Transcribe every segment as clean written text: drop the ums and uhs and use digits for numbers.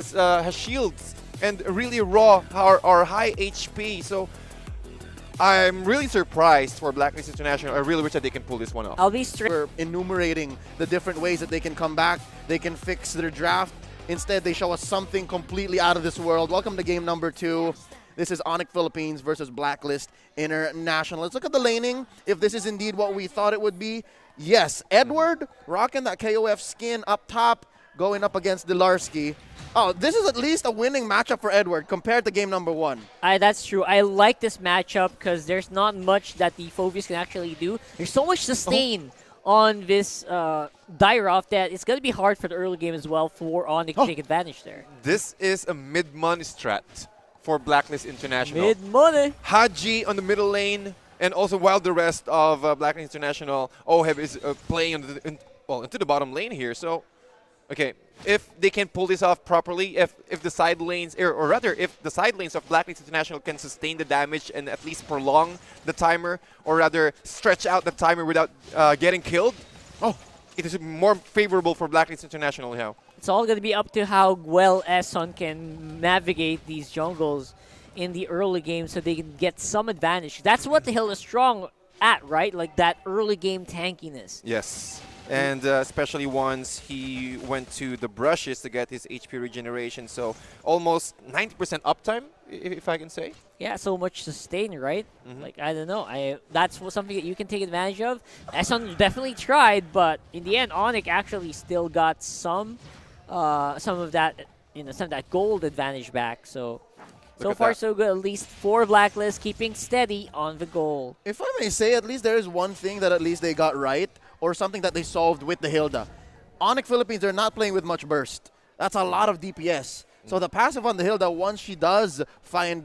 has shields and really raw or high HP. So I'm really surprised for Blacklist International. I really wish that they can pull this one off. I'll be straight. We're enumerating the different ways that they can come back. They can fix their draft. Instead, they show us something completely out of this world. Welcome to game number 2. This is Onic Philippines versus Blacklist International. Let's look at the laning. If this is indeed what we thought it would be. Yes, Edward rocking that KOF skin up top, going up against Dilarski. Oh, this is at least a winning matchup for Edward compared to game number 1. That's true. I like this matchup because there's not much that the Phobius can actually do. There's so much sustain on this Dairoff that it's going to be hard for the early game as well for Onic to take advantage there. This is a mid-money strat for Blacklist International. Mid-money. Haji on the middle lane, and also while the rest of Blacklist International, Oheb is playing into the bottom lane here. So, okay, if they can pull this off properly, if the side lanes, or rather, if the side lanes of Blacklist International can sustain the damage and at least prolong the timer, or rather stretch out the timer without getting killed, it is more favorable for Blacklist International now. It's all going to be up to how well Eson can navigate these jungles in the early game so they can get some advantage. That's what the Hill is strong at, right? Like that early game tankiness. Yes. And especially once he went to the brushes to get his HP regeneration. So almost 90% uptime, if I can say. Yeah, so much sustain, right? Like, I don't know. That's something that you can take advantage of. Eson definitely tried, but in the end, Onic actually still got some of that, some of that gold advantage back. So far so good. At least for Blacklist, keeping steady on the goal. If I may say, at least there is one thing that at least they got right, or something that they solved with the Hilda. Onic Philippines, they're not playing with much burst. That's a lot of DPS. So the passive on the Hilda, once she does find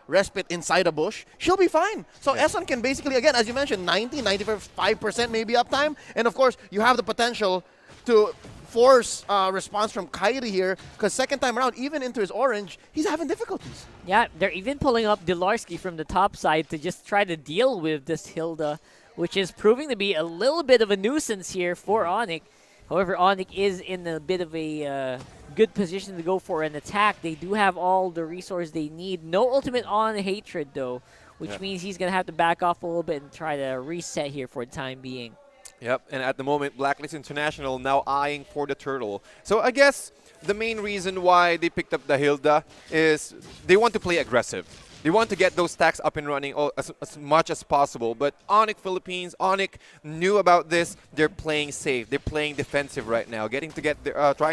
respite inside a bush, she'll be fine. So Eson can basically, again, as you mentioned, 95% maybe uptime. And of course, you have the potential to force response from Kairi here, because second time around, even into his orange, he's having difficulties. Yeah, they're even pulling up Dilarski from the top side to just try to deal with this Hilda, which is proving to be a little bit of a nuisance here for Onic. However, Onic is in a bit of a good position to go for an attack. They do have all the resources they need. No ultimate on Hatred, though, which means he's going to have to back off a little bit and try to reset here for the time being. Yep, and at the moment, Blacklist International now eyeing for the turtle. So I guess the main reason why they picked up the Hilda is they want to play aggressive. They want to get those stacks up and running as much as possible. But Onic Philippines, Onic knew about this. They're playing safe. They're playing defensive right now, trying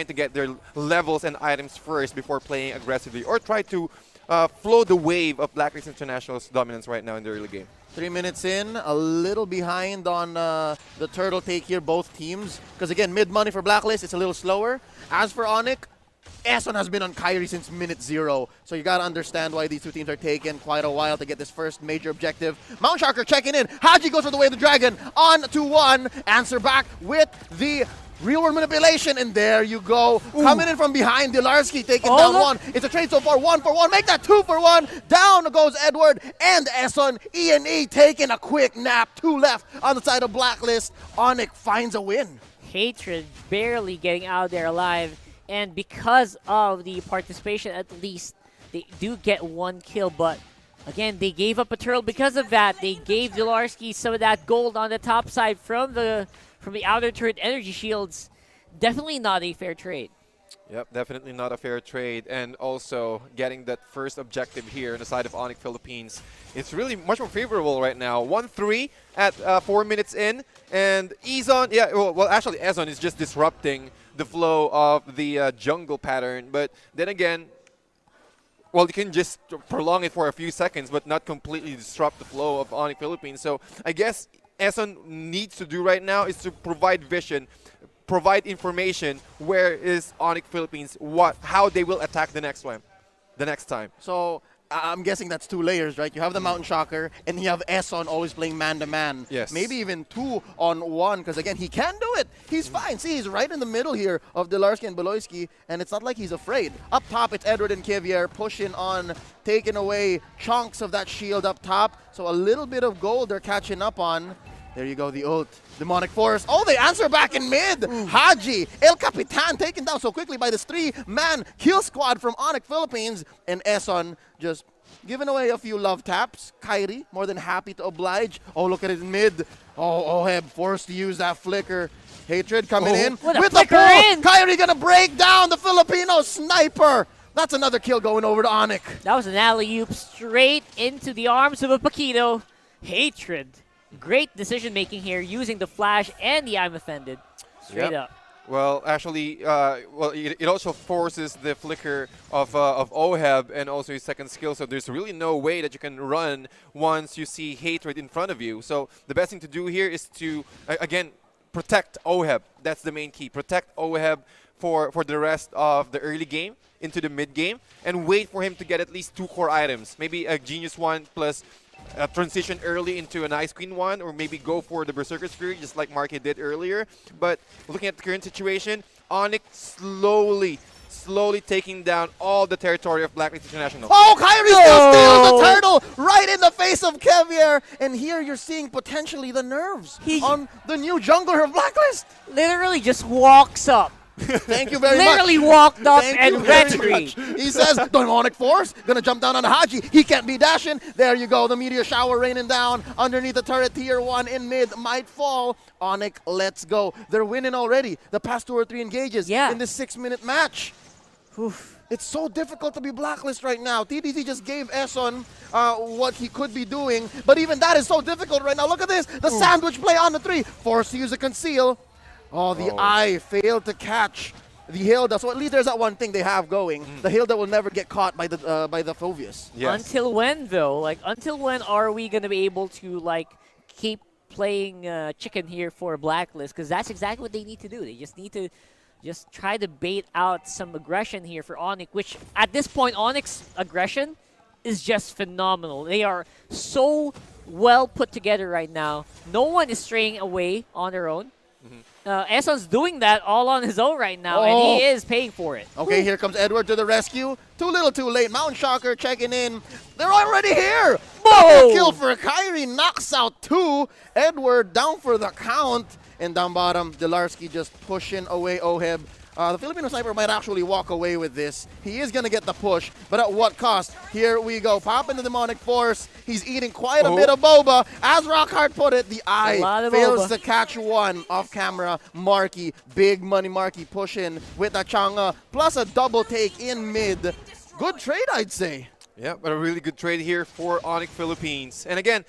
to get their levels and items first before playing aggressively, or try to flow the wave of Blacklist International's dominance right now in the early game. 3 minutes in, a little behind on the turtle take here, both teams. Because again, mid-money for Blacklist, it's a little slower. As for Onic, Eson has been on Kairi since minute 0. So you got to understand why these two teams are taking quite a while to get this first major objective. Mount Sharker checking in. Haji goes for the way of the dragon. On to 1. Answer back with the real world manipulation. And there you go. Ooh. Coming in from behind, Dilarski taking down 1. It's a trade so far. 1 for 1. Make that 2 for 1. Down goes Edward and Eson. E&E taking a quick nap. 2 left on the side of Blacklist. Onic finds a win. Hatred barely getting out there alive. And because of the participation, at least, they do get 1 kill. But, again, they gave up a turtle because of that. They gave Dilarski some of that gold on the top side from the outer turret energy shields. Definitely not a fair trade. Yep, definitely not a fair trade. And also, getting that first objective here on the side of Onic Philippines, it's really much more favorable right now. 1-3 at 4 minutes in. And Ezon, actually, Ezon is just disrupting the flow of the jungle pattern. But then again, you can just prolong it for a few seconds, but not completely disrupt the flow of Onic Philippines. So I guess Eson needs to do right now is to provide vision, provide information. Where is Onic Philippines? How they will attack the next time. So I'm guessing that's 2 layers, right? You have the Mountain Shocker, and you have Eson always playing man-to-man. Yes. Maybe even 2 on 1, because again, he can do it. He's fine. See, he's right in the middle here of Dilarski and Beloyski, and it's not like he's afraid. Up top, it's Edward and Kivier pushing on, taking away chunks of that shield up top. So a little bit of gold they're catching up on. There you go, the ult. Demonic Force. Oh, they answer back in mid. Haji, El Capitan taken down so quickly by this three-man kill squad from Onic Philippines. And Eson just giving away a few love taps. Kyrie, more than happy to oblige. Oh, look at it in mid. Oh, Oheb forced to use that flicker. Hatred coming in what a with the flicker pull. in. Kyrie gonna break down the Filipino sniper. That's another kill going over to Onic. That was an alley-oop straight into the arms of a Paquito. Hatred. Great decision-making here, using the flash and the I'm offended. Straight up. Well, actually, it also forces the flicker of Oheb and also his second skill. So there's really no way that you can run once you see Hatred in front of you. So the best thing to do here is to, again, protect Oheb. That's the main key. Protect Oheb for the rest of the early game into the mid game and wait for him to get at least 2 core items. Maybe a Genius one plus transition early into an Ice Queen one, or maybe go for the Berserker's Fury just like Marky did earlier. But looking at the current situation, Onic slowly taking down all the territory of Blacklist International. Oh, Kyrie still steals the turtle right in the face of Kevier. And here you're seeing potentially the nerves on the new jungler of Blacklist. Literally just walks up. Thank you very much. Literally walked up Thank and you very retreat. much. He says, Demonic Force, gonna jump down on Haji. He can't be dashing. There you go, the meteor shower raining down underneath the turret. Tier 1 in mid might fall. Onic, let's go. They're winning already. The past 2 or 3 engages in this 6-minute match. Oof. It's so difficult to be Blacklist right now. TDC just gave Eson what he could be doing, but even that is so difficult right now. Look at this, the sandwich play on the 3. Forced to use a conceal. Oh, the eye failed to catch the Hilda. So at least there's that one thing they have going. The Hilda will never get caught by the Phoveus. Yes. Until when, though? Like, until when are we going to be able to, like, keep playing chicken here for Blacklist? Because that's exactly what they need to do. They just need to just try to bait out some aggression here for Onic, which at this point, Onic's aggression is just phenomenal. They are so well put together right now. No one is straying away on their own. Eson's doing that all on his own right now, and he is paying for it. Okay, here comes Edward to the rescue. Too little, too late. Mountain Shocker checking in. They're already here. Double kill for Kyrie. Knocks out 2. Edward down for the count. And down bottom, Delarski just pushing away Oheb. The Filipino sniper might actually walk away with this. He is going to get the push, but at what cost? Here we go. Pop into Demonic Force. He's eating quite a bit of boba. As Rockhard put it, the eye fails to catch one off camera. Marky, big money Marky pushing with the Changa, plus a double take in mid. Good trade, I'd say. Yeah, but a really good trade here for Onic Philippines. And again,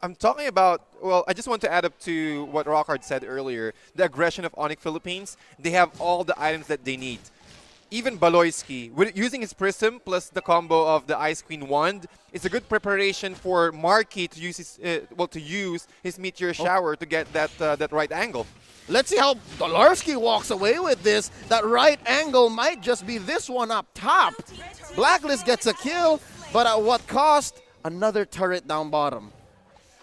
I'm talking about, well, I just want to add up to what Rockhard said earlier. The aggression of Onic Philippines, they have all the items that they need. Even Baloyski, using his Prism plus the combo of the Ice Queen Wand, it's a good preparation for Marky to use his Meteor Shower to get that right angle. Let's see how Dolarski walks away with this. That right angle might just be this one up top. Blacklist gets a kill, but at what cost? Another turret down bottom.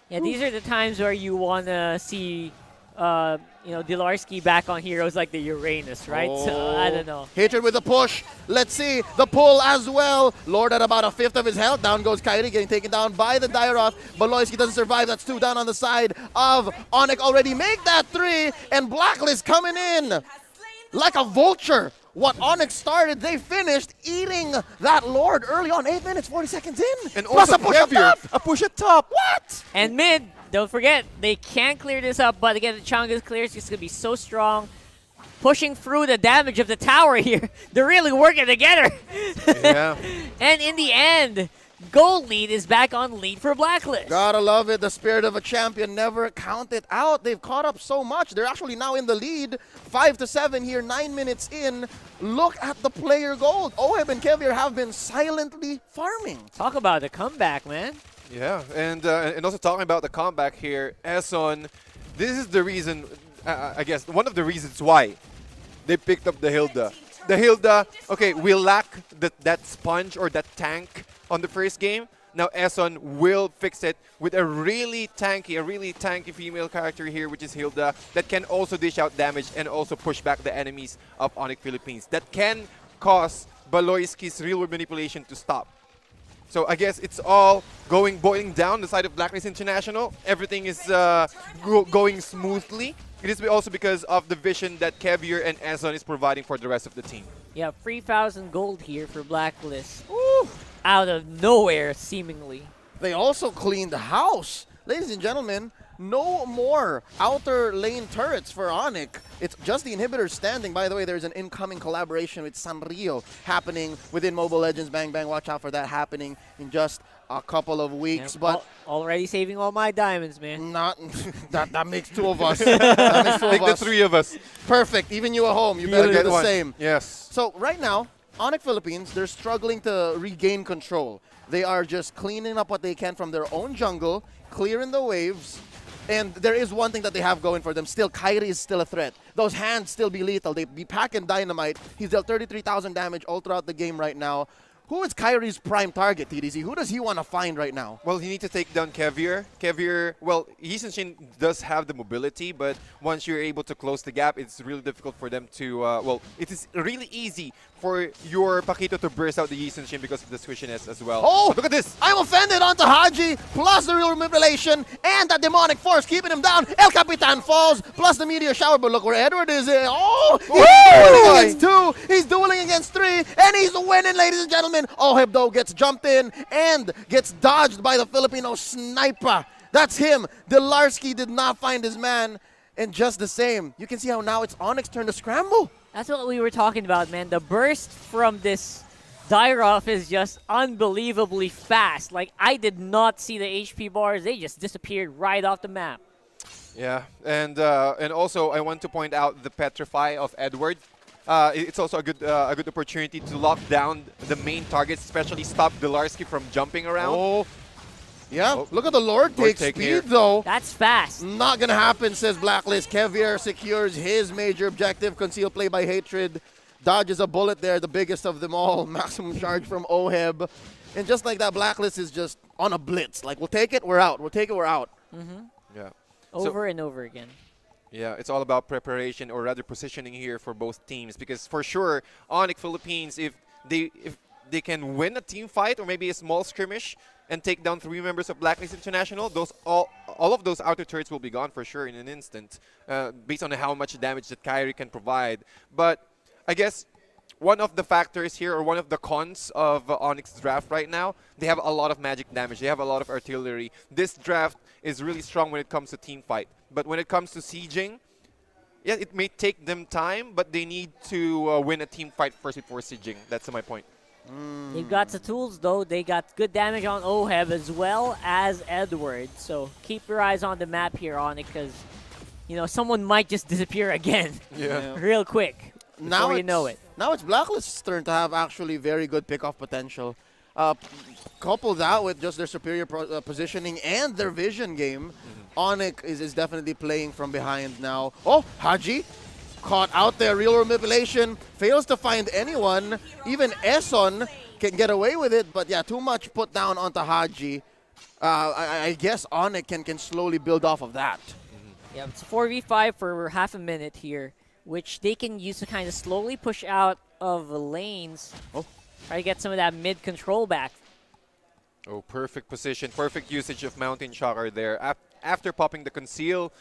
Yeah, these are the times where you want to see, Delarski back on heroes like the Uranus, right? So, I don't know. Hatred with the push. Let's see the pull as well. Lord at about 1/5 of his health. Down goes Kyrie, getting taken down by the Dairoth. Baloyski doesn't survive. That's 2 down on the side of Onic already. Make that 3, and Blacklist coming in like a vulture. What Onic started, they finished eating that Lord early on. 8 minutes, 40 seconds in. And plus also a push up top. A push up top. What? And mid, don't forget, they can clear this up, but again, the Changa's clear is just going to be so strong. Pushing through the damage of the tower here. They're really working together. Yeah. And in the end, gold lead is back on lead for Blacklist. Gotta love it. The spirit of a champion never counted out. They've caught up so much. They're actually now in the lead. 5-7 here, 9 minutes in. Look at the player gold. Oheb and Kevier have been silently farming. Talk about the comeback, man. Yeah, and also talking about the comeback here, Eson, this is the reason, I guess, one of the reasons why they picked up the Hilda. The Hilda, okay, we lack that sponge or that tank on the first game. Now Eson will fix it with a really tanky female character here, which is Hilda, that can also dish out damage and also push back the enemies of Onic Philippines. That can cause Baloyski's real-world manipulation to stop. So I guess it's all boiling down the side of Blacklist International. Everything is going smoothly. It is also because of the vision that Kevier and Ezon is providing for the rest of the team. Yeah, 3,000 gold here for Blacklist. Ooh, out of nowhere, seemingly. They also cleaned the house. Ladies and gentlemen, no more outer lane turrets for Onic. It's just the inhibitors standing. By the way, there's an incoming collaboration with Sanrio happening within Mobile Legends. Bang, bang, watch out for that happening in just a couple of weeks. Yeah, but already saving all my diamonds, man. not that makes two of us. That makes two Take of the us. three of us. Perfect. Even you at home, you better Get get the one. same. Yes. So right now, Onic Philippines, they're struggling to regain control. They are just cleaning up what they can from their own jungle, clearing the waves, and there is one thing that they have going for them. Still, Kyrie is still a threat. Those hands still be lethal. They be packing dynamite. He's dealt 33,000 damage all throughout the game right now. Who is Kyrie's prime target, TDC? Who does he want to find right now? Well, he needs to take down Kevier. Kevier, well, Yisun does have the mobility, but once you're able to close the gap, it's really difficult for them to, well, it is really easy for your Paquito to burst out the Yisun because of the squishiness as well. Oh, But look at this! I'm offended onto Haji, plus the real manipulation, and that demonic force keeping him down. El Capitan falls, plus the meteor shower, but look where Edward is. Oh, he's dueling against 2, he's dueling against 3, and he's winning, ladies and gentlemen. Oheb, though, gets jumped in and gets dodged by the Filipino sniper. That's him. Delarski did not find his man, and just the same. You can see how now it's Onyx's turn to scramble. That's what we were talking about, man. The burst from this Dairoff is just unbelievably fast. Like, I did not see the HP bars. They just disappeared right off the map. Yeah, and also I want to point out the Petrify of Edward. It's also a good opportunity to lock down the main targets, especially stop Delarski from jumping around. Oh, yeah. Oh. Look at the Lord take take speed, here. though. That's fast. Not gonna happen, says Blacklist. Kevier secures his major objective. Concealed play by Hatred. Dodges a bullet there, the biggest of them all. Maximum charge from Oheb. And just like that, Blacklist is just on a blitz. Like, we'll take it, we're out. We'll take it, we're out. Yeah. Over and over again. Yeah, it's all about preparation, or rather positioning here for both teams. Because for sure, Onic Philippines, if they can win a team fight or maybe a small skirmish and take down 3 members of Blacklist International, all of those outer turrets will be gone for sure in an instant, based on how much damage that Kyrie can provide. But I guess one of the factors here, or one of the cons of Onyx's draft right now, they have a lot of magic damage. They have a lot of artillery. This draft is really strong when it comes to team fight. But when it comes to sieging, yeah, it may take them time, but they need to win a team fight first before sieging. That's my point. They've got the tools, though. They got good damage on Oheb as well as Edward. So keep your eyes on the map here, Onic, because, you know, someone might just disappear again Yeah. real quick before you know it. Now it's Blacklist's turn to have actually very good pickoff potential. Couple that with just their superior positioning and their vision game, Onic is definitely playing from behind now. Oh, Haji caught out there, real manipulation, fails to find anyone. Even Eson can get away with it, but yeah, too much put down onto Haji. I guess Onic can slowly build off of that. Yeah, it's a 4v5 for half a minute here, which they can use to kind of slowly push out of the lanes. Try to get some of that mid control back. Oh, perfect position, perfect usage of Mountain Shocker there. After popping the conceal,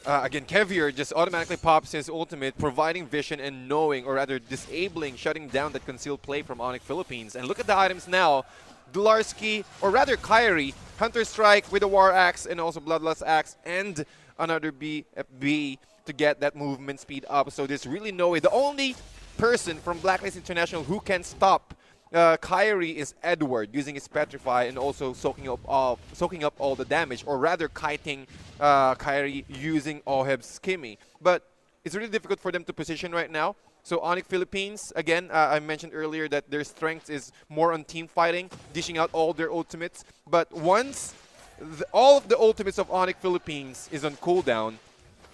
again, Kevier just automatically pops his ultimate, providing vision and knowing, or rather disabling, shutting down that concealed play from Onic Philippines. And look at the items now. Delarski, or rather Kyrie, Hunter Strike with a War Axe and also Bloodlust Axe, and another BFB to get that movement speed up. So there's really no way. The only person from Blacklist International who can stop Kyrie is Edward, using his Petrify and also soaking up all the damage, or rather kiting Kyrie using Oheb's Skimmy. But it's really difficult for them to position right now. So Onic Philippines, again, I mentioned earlier that their strength is more on team fighting, dishing out all their ultimates. But once all of the ultimates of Onic Philippines is on cooldown,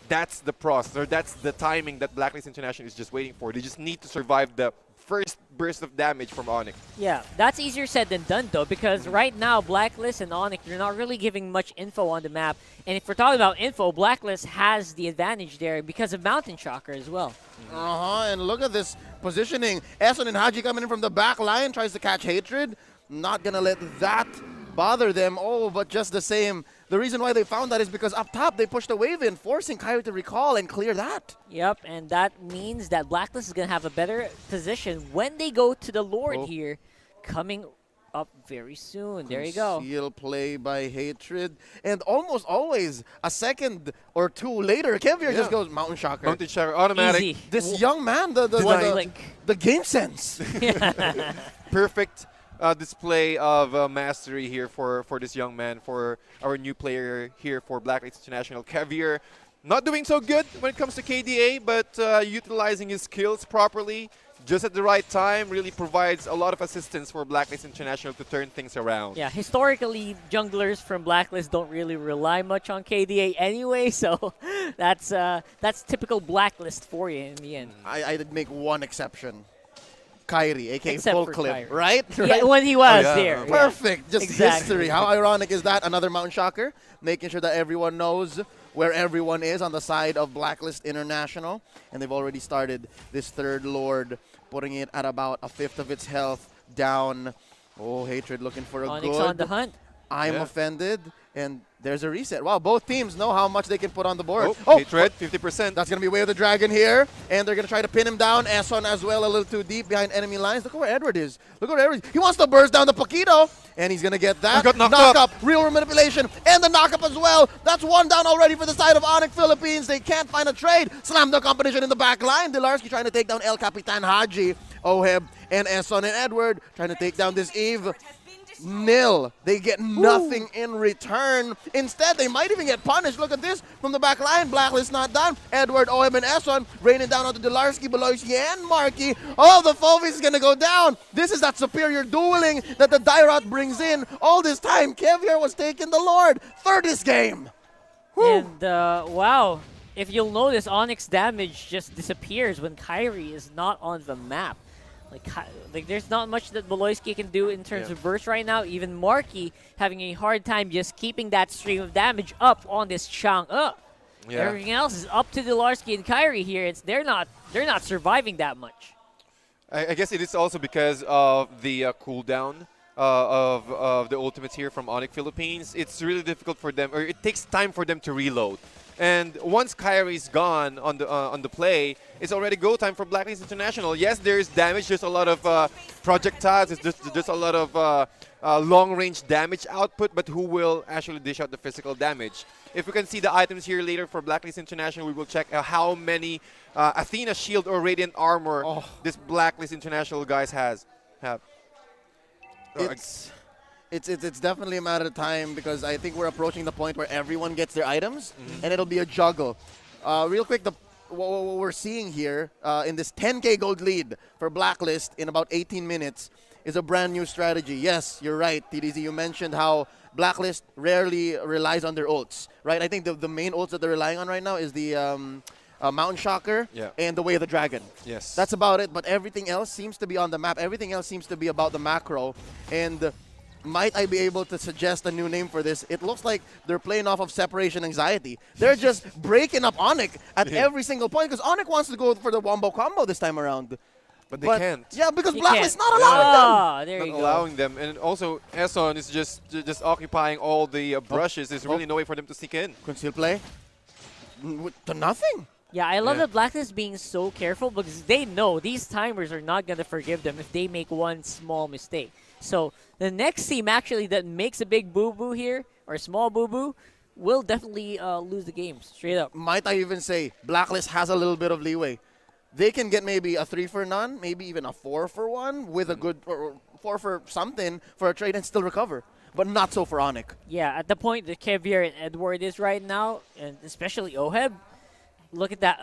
that's the process, or that's the timing that Blacklist International is just waiting for. They just need to survive the first burst of damage from Onic. Yeah, that's easier said than done, though, because right now, Blacklist and Onic, they're not really giving much info on the map. And if we're talking about info, Blacklist has the advantage there because of Mountain Shocker as well. And look at this positioning. Eson and Haji coming in from the back line, tries to catch Hatred. not going to let that bother them. Oh, but just the same, the reason why they found that is because up top they pushed a wave in, forcing Kyrie to recall and clear that. Yep, and that means that Blacklist is going to have a better position when they go to the Lord here, coming up very soon. There you go. Conceal play by Hatred. And almost always a second or two later, Kevier just goes Mountain Shocker. Mountain Shocker, automatic. Easy. This young man, the game sense. Perfect display of mastery here for this young man, for our new player here for Blacklist International. Kevier, not doing so good when it comes to KDA, but utilizing his skills properly, just at the right time, really provides a lot of assistance for Blacklist International to turn things around. Yeah, historically, junglers from Blacklist don't really rely much on KDA anyway, so that's typical Blacklist for you in the end. I'd make one exception. Kyrie, a.k.a. Except full for clip, Kyrie. right? Yeah, when he was there. Yeah. Perfect. Just Exactly. history. How ironic is that? Another Mountain Shocker, making sure that everyone knows where everyone is on the side of Blacklist International. And they've already started this third Lord, putting it at about a fifth of its health down. Oh, Hatred looking for a Onic good. on the hunt. I'm offended. And there's a reset. Wow, both teams know how much they can put on the board. Hatred, 50%. That's going to be Way of the Dragon here. And they're going to try to pin him down. Esson as well, a little too deep behind enemy lines. Look at where Edward is. Look at where Edward is. He wants to burst down the Paquito. And he's going to get that. He got knocked knock up. up. Real manipulation. And the knock up as well. That's one down already for the side of Onic Philippines. They can't find a trade. Slam the competition in the back line. Dilarski trying to take down El Capitan Haji. Oheb and Esson and Edward trying to take down this Eve. Nil. They get nothing in return. Instead, they might even get punished. Look at this from the back line. Blacklist not done. Edward, Oheb, and Esson raining down onto Dilarski, Beloisi, and Markey. Oh, the Fovies is going to go down. This is that superior dueling that the Dyrot brings in. All this time, Kevier was taking the Lord. Third game. Whew. And wow, if you'll notice, Onyx damage just disappears when Kyrie is not on the map. Like there's not much that Beloisky can do in terms of burst right now. Even Markey having a hard time just keeping that stream of damage up on this Chang. Everything else is up to Dilarski and Kyrie here. They're not surviving that much. I guess it is also because of the cooldown of the ultimates here from Onic Philippines. It's really difficult for them, or it takes time for them to reload. And once Kyrie's gone on the play, it's already go time for Blacklist International. Yes, there's damage. There's a lot of projectiles. There's a lot of long-range damage output, but who will actually dish out the physical damage? If we can see the items here later for Blacklist International, we will check how many Athena Shield or Radiant Armor this Blacklist International guys have. It's definitely a matter of time, because I think we're approaching the point where everyone gets their items, and it'll be a juggle. Real quick, what we're seeing here in this 10K gold lead for Blacklist in about 18 minutes is a brand new strategy. Yes, you're right, TDZ. You mentioned how Blacklist rarely relies on their ults, right? I think the main ults that they're relying on right now is the Mountain Shocker and the Way of the Dragon. Yes. That's about it, but everything else seems to be on the map. Everything else seems to be about the macro. And might I be able to suggest a new name for this? It looks like they're playing off of separation anxiety. They're just breaking up Onic at every single point, because Onic wants to go for the wombo combo this time around. But they can't. Yeah, because He Blacklist can't. not allowing them. There you Not go. allowing them. And also, Esson is just occupying all the brushes. There's really no way for them to sneak in. Conceal play? To nothing. Yeah, I love the Blacklist being so careful, because they know these timers are not going to forgive them if they make one small mistake. So the next team actually that makes a big boo-boo here, or a small boo-boo, will definitely lose the game, straight up. Might I even say, Blacklist has a little bit of leeway. They can get maybe a 3 for none, maybe even a 4 for 1 with a good, or 4 for something for a trade and still recover. But not so for Onic. Yeah, at the point that Kevier and Edward is right now, and especially Oheb, look at that.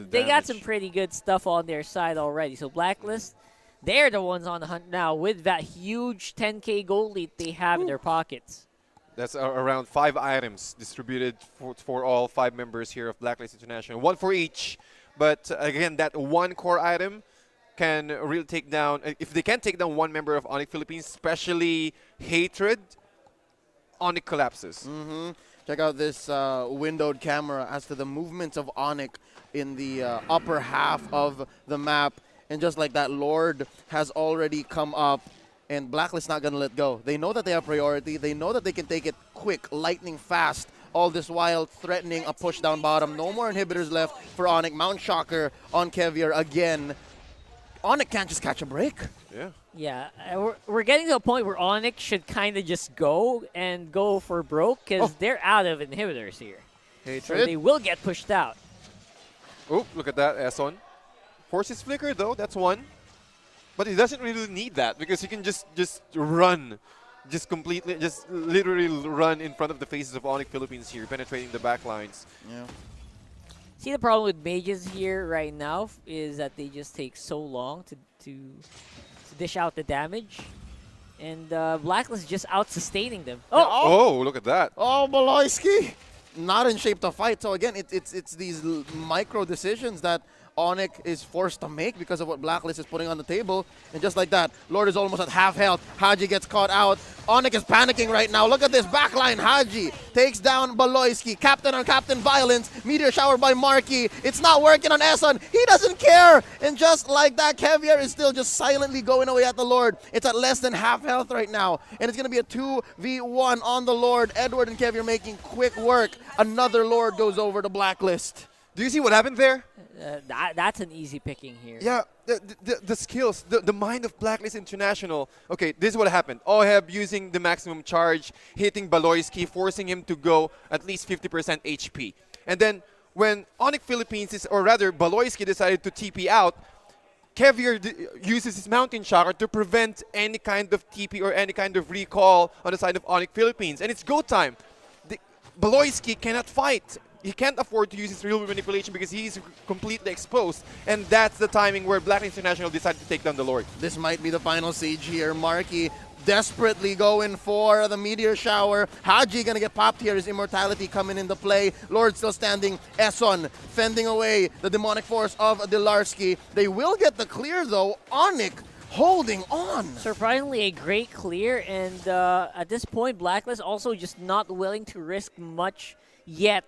They got some pretty good stuff on their side already. So Blacklist, they're the ones on the hunt now with that huge 10K gold lead they have in their pockets. That's around 5 items distributed for all 5 members here of Blacklist International. 1 for each. But again, that one core item can really take down, if they can take down one member of Onic Philippines, especially Hatred, Onic collapses. Check out this windowed camera as to the movements of Onic in the upper half of the map. And just like that, Lord has already come up. and Blacklist not going to let go. They know that they have priority. They know that they can take it quick, lightning fast, all this while threatening a push down bottom. No more inhibitors left for Onic. Mount Shocker on Kevier again. Onic can't just catch a break. Yeah. Yeah, we're getting to a point where Onic should kind of just go for broke because they're out of inhibitors here. So they will get pushed out. Oh, look at that, Eson. Forces Flicker, though, that's one. But he doesn't really need that because he can just run. Just literally run in front of the faces of Onic Philippines here, penetrating the back lines. Yeah. See, the problem with mages here right now is that they just take so long to dish out the damage. And Blacklist just out-sustaining them. Oh, look at that. Oh, Baloyski! Not in shape to fight. So again, it's these micro decisions that Onic is forced to make because of what Blacklist is putting on the table. And just like that, Lord is almost at half health. Haji gets caught out. Onic is panicking right now. Look at this backline. Haji takes down Baloyski. Captain on captain violence. Meteor shower by Marky. It's not working on Eson. He doesn't care. And just like that, Kevier is still just silently going away at the Lord. It's at less than half health right now. And it's going to be a 2v1 on the Lord. Edward and Kevier making quick work. Another Lord goes over to Blacklist. Do you see what happened there? That's an easy picking here. Yeah, the skills, the mind of Blacklist International. Okay, this is what happened. Oheb using the maximum charge, hitting Baloyski, forcing him to go at least 50% HP. And then when Onic Philippines, or rather Baloyski decided to TP out, Kevier uses his Mountain Shocker to prevent any kind of TP or any kind of recall on the side of Onic Philippines. And it's go time. Baloyski cannot fight. He can't afford to use his real manipulation because he's completely exposed. And that's the timing where Blacklist International decided to take down the Lord. This might be the final siege here. Marky desperately going for the Meteor Shower. Haji gonna get popped here. His immortality coming into play. Lord still standing. Eson fending away the demonic force of Dilarski. They will get the clear though. Onic holding on. Surprisingly, a great clear. And at this point, Blacklist also just not willing to risk much yet.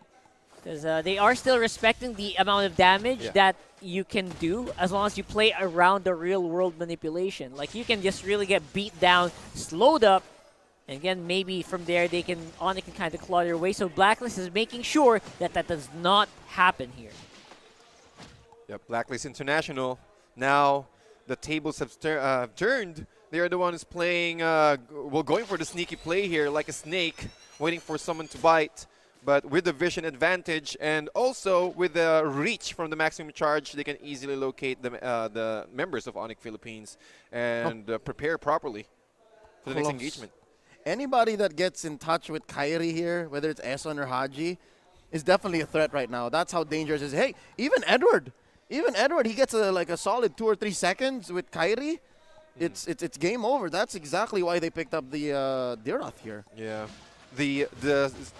Because they are still respecting the amount of damage that you can do as long as you play around the real-world manipulation. Like, you can just really get beat down, slowed up, and again, maybe from there, Onic can kind of claw their way. So Blacklist is making sure that that does not happen here. Yeah, Blacklist International. Now, the tables have turned. They are the ones playing, going for the sneaky play here, like a snake, waiting for someone to bite. But with the vision advantage and also with the reach from the maximum charge, they can easily locate the members of Onic Philippines and prepare properly for the next engagement. Anybody that gets in touch with Kairi here, whether it's Eson or Haji, is definitely a threat right now. That's how dangerous it is. Hey, even Edward, he gets a solid 2 or 3 seconds with Kairi. It's game over. That's exactly why they picked up the Dirath here. Yeah. The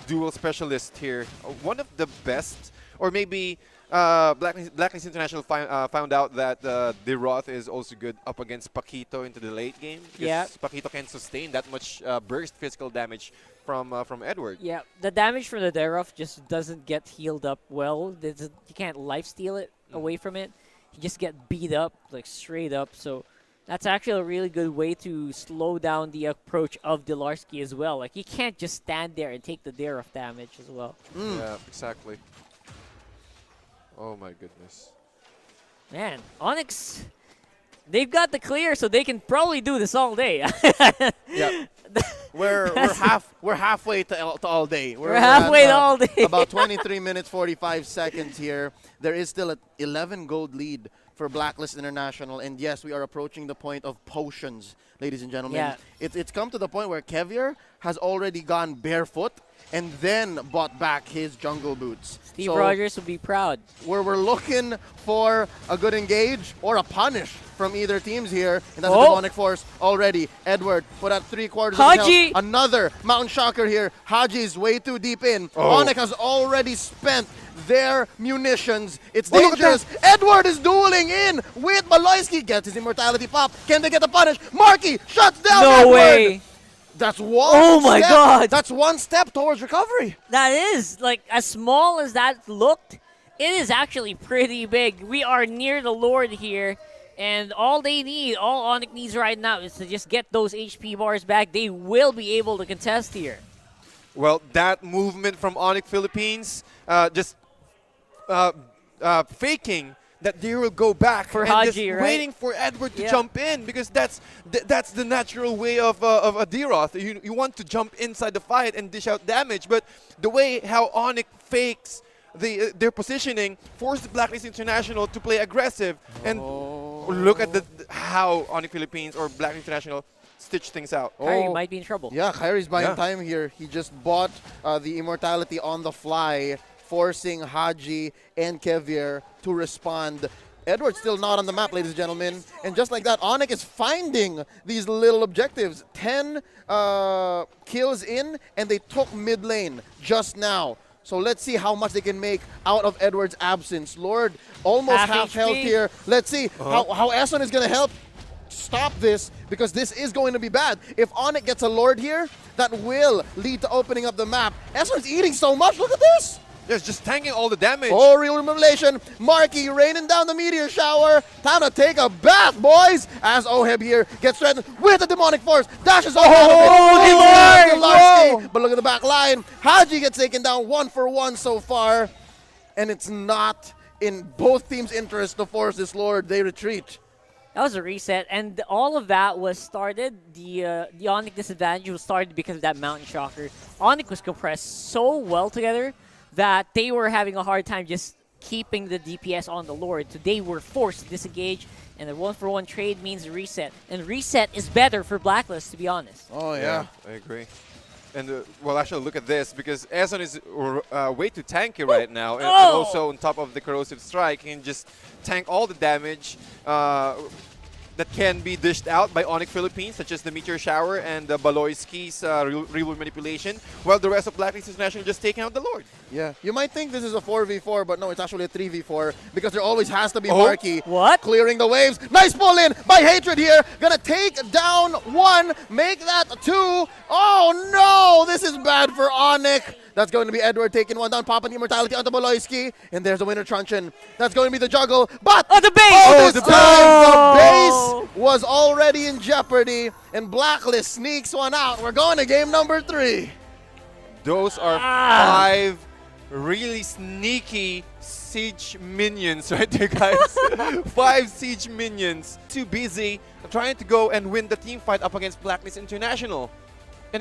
dual specialist here, one of the best, or maybe Blacklist International found out that the Roth is also good up against Paquito into the late game. Yeah, Paquito can sustain that much burst physical damage from Edward. Yeah, the damage from the Deroth just doesn't get healed up well. You can't lifesteal it away from it. You just get beat up, like straight up. So that's actually a really good way to slow down the approach of Dilarski as well. Like, you can't just stand there and take the Deroth damage as well. Yeah, exactly. Oh my goodness. Man, Onyx, they've got the clear, so they can probably do this all day. Yeah. We're halfway to all day. We're halfway to all day. About 23 minutes 45 seconds here. There is still an 11 gold lead for Blacklist International, and yes, we are approaching the point of potions, ladies and gentlemen. Yeah. It's come to the point where Kevier has already gone barefoot and then bought back his jungle boots. Steve Rogers will be proud. We're looking for a good engage or a punish from either teams here, and that's a demonic force already. Edward put at 3/4 Haji! of health. Another Mountain Shocker here. Haji's way too deep in. Onic has already spent their munitions. It's dangerous. Edward is dueling in with Baloyski. Gets his immortality pop. Can they get the punish? Marky shuts down No Edward. way. That's one Oh my step. God. That's one step towards recovery. That is, like, as small as that looked, it is actually pretty big. We are near the Lord here, And all Onic needs right now is to just get those HP bars back. They will be able to contest here. Well, that movement from Onic Philippines, just faking that they will go back For and Haji, just right? waiting for Edward to jump in, because that's the natural way of a D-Roth. You want to jump inside the fight and dish out damage, but the way how Onic fakes their positioning forced Blacklist International to play aggressive. And look at how Onic Philippines or Blacklist International stitch things out. Kyrie might be in trouble. Yeah, Kyrie's buying time here. He just bought the Immortality on the fly, forcing Haji and Kevier to respond. Edward's still not on the map, ladies and gentlemen. And just like that, Onic is finding these little objectives. 10 kills in, and they took mid lane just now. So let's see how much they can make out of Edward's absence. Lord, almost half health here. Let's see how Eson is going to help stop this, because this is going to be bad. If Onic gets a Lord here, that will lead to opening up the map. Eson's eating so much. Look at this. Yes, just tanking all the damage. Oh, real revelation. Marky raining down the meteor shower. Time to take a bath, boys. As Oheb here gets threatened with the demonic force. Dashes over. But look at the back line. Haji gets taken down 1-for-1 so far. And it's not in both teams' interest to force this Lord. They retreat. That was a reset, and all of that was started. The Onic disadvantage was started because of that Mountain Shocker. Onic was compressed so well together that they were having a hard time just keeping the DPS on the Lord. So they were forced to disengage, and the 1-for-1 trade means reset. And reset is better for Blacklist, to be honest. Oh, yeah. I agree. And, well, actually, look at this, because Eson is way too tanky right now. And also, on top of the Corrosive Strike, he can just tank all the damage that can be dished out by Onic Philippines, such as the Meteor Shower and the Baloyski's real manipulation, while the rest of Blacklist International just taking out the Lord. Yeah, you might think this is a 4v4, but no, it's actually a 3v4, because there always has to be Marky clearing the waves. Nice pull in by Hatred here. Gonna take down 1, make that 2. Oh no, this is bad for Onic. That's going to be Edward taking 1 down, popping the Immortality onto Baloyski. And there's the winner truncheon. That's going to be the juggle. But the base! This time the base was already in jeopardy. And Blacklist sneaks one out. We're going to game number 3. Those are 5 really sneaky siege minions right there, guys. 5 siege minions. Too busy trying to go and win the team fight up against Blacklist International.